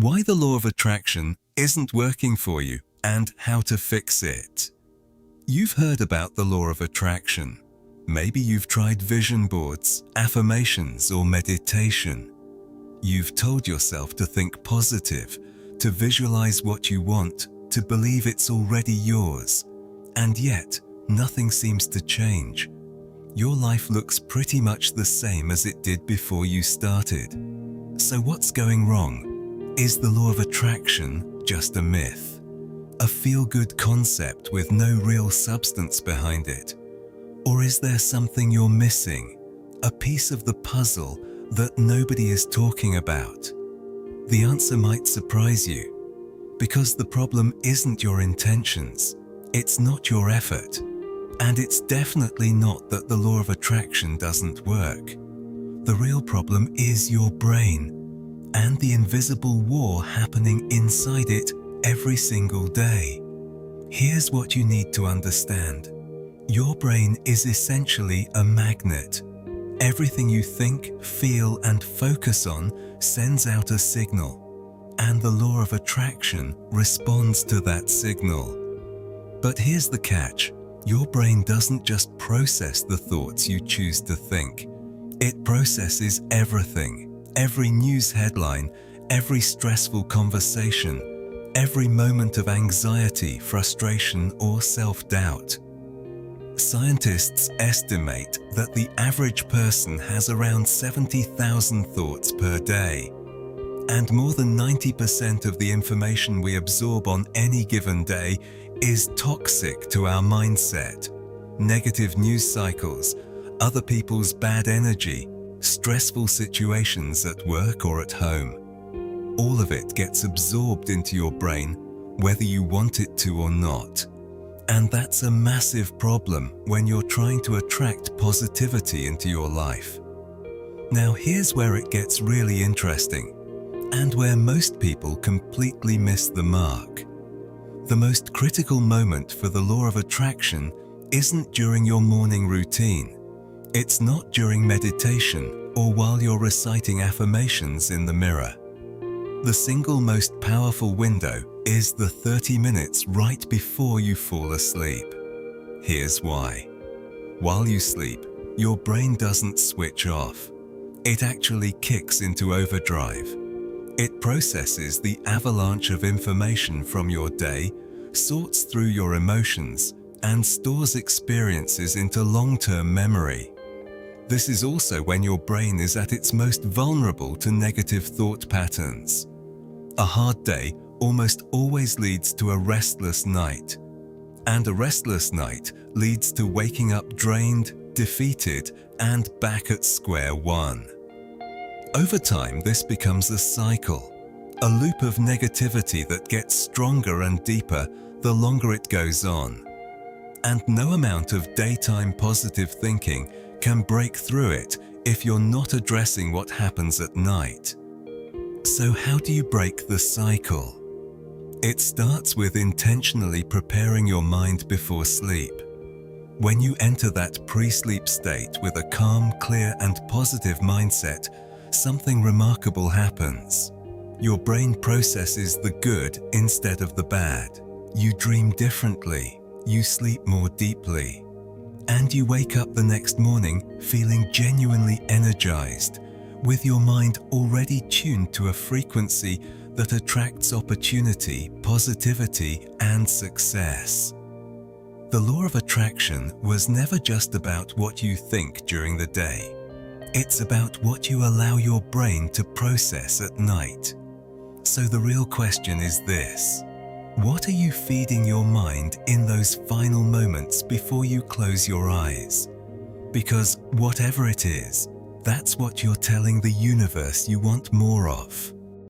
why the law of attraction isn't working for you and how to fix it. You've heard about the law of attraction. Maybe you've tried vision boards, affirmations, or meditation. You've told yourself to think positive, to visualize what you want, to believe it's already yours. And yet, nothing seems to change. Your life looks pretty much the same as it did before you started. So what's going wrong? Is the law of attraction just a myth? A feel-good concept with no real substance behind it? Or is there something you're missing? A piece of the puzzle that nobody is talking about? The answer might surprise you, because the problem isn't your intentions, it's not your effort, and it's definitely not that the law of attraction doesn't work. The real problem is your brain, and the invisible war happening inside it every single day. Here's what you need to understand. Your brain is essentially a magnet. Everything you think, feel, and focus on sends out a signal, and the law of attraction responds to that signal. But here's the catch. Your brain doesn't just process the thoughts you choose to think. It processes everything, every news headline, every stressful conversation, every moment of anxiety, frustration, or self-doubt. Scientists estimate that the average person has around 70,000 thoughts per day, and more than 90% of the information we absorb on any given day is toxic to our mindset. Negative news cycles, other people's bad energy, stressful situations at work or at home. All of it gets absorbed into your brain, whether you want it to or not. And that's a massive problem when you're trying to attract positivity into your life. Now here's where it gets really interesting, and where most people completely miss the mark. The most critical moment for the law of attraction isn't during your morning routine. It's not during meditation or while you're reciting affirmations in the mirror. The single most powerful window is the 30 minutes right before you fall asleep. Here's why. While you sleep, your brain doesn't switch off. It actually kicks into overdrive. It processes the avalanche of information from your day, sorts through your emotions, and stores experiences into long-term memory. This is also when your brain is at its most vulnerable to negative thought patterns. A hard day almost always leads to a restless night, and a restless night leads to waking up drained, defeated, and back at square one. Over time, this becomes a cycle, a loop of negativity that gets stronger and deeper the longer it goes on. And no amount of daytime positive thinking can break through it if you're not addressing what happens at night. So how do you break the cycle? It starts with intentionally preparing your mind before sleep. When you enter that pre-sleep state with a calm, clear, and positive mindset, something remarkable happens. Your brain processes the good instead of the bad. You dream differently, you sleep more deeply, and you wake up the next morning feeling genuinely energized, with your mind already tuned to a frequency that attracts opportunity, positivity, and success. The law of attraction was never just about what you think during the day. It's about what you allow your brain to process at night. So the real question is this: what are you feeding your mind in those final moments before you close your eyes? Because whatever it is, that's what you're telling the universe you want more of.